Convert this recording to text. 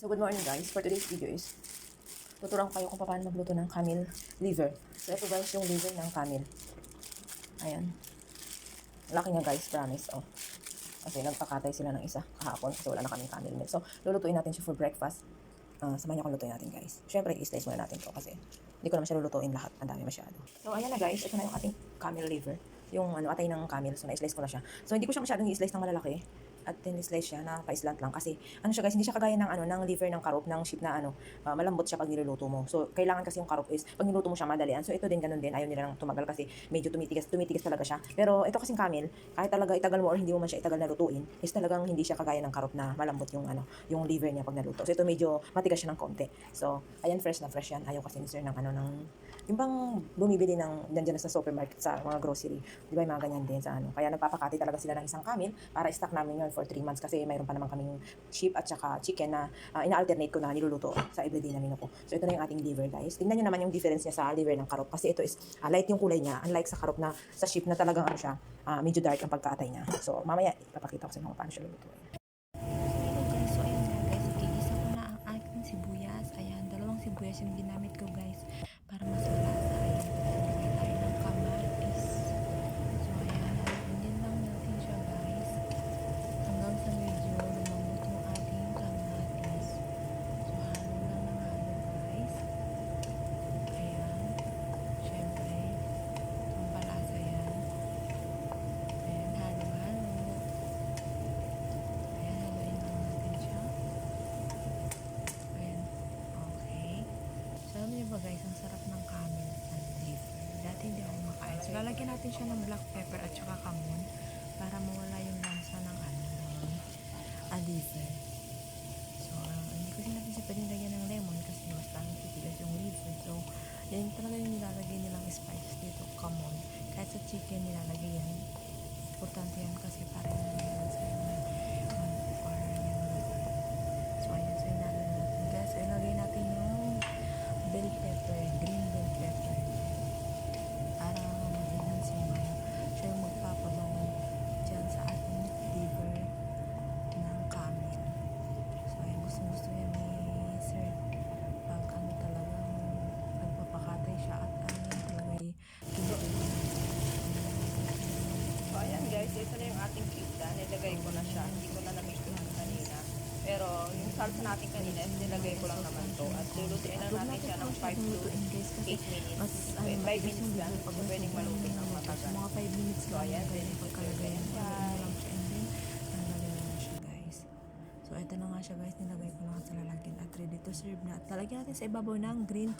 So good morning guys, for today's video is tuturuan ko kayo kung paano magluto ng camel liver. So ito guys yung liver ng camel. Ayan. Laki niya guys, promise. Oh. Kasi nagpakatay sila ng isa kahapon kasi wala na kaming camel meat. So lulutuin natin siya for breakfast. Samahan niyo akong lutuin natin guys. Syempre i-slice muna natin to kasi hindi ko naman siya lulutuin lahat. Ang dami masyado. So ayan na guys, ito na yung ating camel liver. Yung atay ng camel. So na-slice ko na siya. So hindi ko siya masyadong i-slice ng malalaki. At slice siya na pa-slant lang kasi ano siya guys, hindi siya kagaya ng ng liver ng karop ng sheep na malambot siya pag niluluto mo. So kailangan kasi yung karop is pag niluto mo siya madalian. So ito din ganun din, ayaw nila nang tumagal kasi medyo tumitigas talaga siya. Pero ito kasing camel, kahit talaga itagal mo or hindi mo man siya itagal na lutuin, is talagang hindi siya kagaya ng karop na malambot yung yung liver niya pag naluto. So ito medyo matigas siya ng konti. So ayan, fresh na fresh yan. Ayaw kasi ni sir ng ng yung bang bumibili ng nandiyan sa supermarket sa mga grocery. Di ba yung mga ganyan din sa Kaya nagpapakati talaga sila ng isang camel para stock namin yun for 3 months kasi mayroon pa naman kaming sheep at saka chicken na ina-alternate ko na niluluto sa everyday namin ako. So ito na yung ating liver guys. Tingnan nyo naman yung difference niya sa liver ng karop kasi ito is light yung kulay niya unlike sa karop na sa sheep na talagang siya medyo dark ang pagkaatay niya. So mamaya ipapakita ko sa inyo kung paano siya lulutuin. So ayun nga guys, igisa ko na ang aking sibuyas. Ayan, dalawang sibuyas yung ginamit ko guys para mas malasa. Ayan, pagkakagay tayo ng kamatis. So ayan, hindi lang natin siya guys hanggang sa medyo lumambot yung ating kamatis. So halo lang ng halo guys. Ayan, syempre ang palasa yan. Ayan, halo-halo. Ayan, haluin lang natin siya. Ayan, okay. So alam niyo ba guys, ang sarap ng camel and liver. Dati hindi ako makain. So lalagyan natin siya ng black pepper at saka kamon para mawala yung lansa ng liver. So hindi kasi natin siya pwedeng lagyan ng lemon kasi mas parang titigas yung liver. So yan talaga yung nilalagay nilang spice dito, kamon. Kahit sa chicken nilalagay yan. Importante yan kasi para yung lansa yung liver. So ayan, so inalagay natin guys. So ilagay natin yung bell pepper, green bell pepper para mag-enhance yung siya yung magpapabango dyan sa ating liver ng camel. So ayun, gusto yan ni sir pag talagang nagpapakatay siya at talaga kinukuha. So ayan guys, ito na yung ating pizza. Nilagay ko na siya. Hindi ko na na-mix kanina. Pero yung salsa natin kanina, nilagay ko lang naman to. At lulutuin na natin siya ng 5 to 8 minutes. 5 minutes lang. So pwedeng malutin ng matagal. Mga 5 minutes So ayan, ganyan pagkalagayan. siya. Lang siya and then nalagay na siya guys. So ito na nga siya guys, nilagay ko na sa lalagyan at ready to serve na. At lalagyan natin sa ibabaw ng green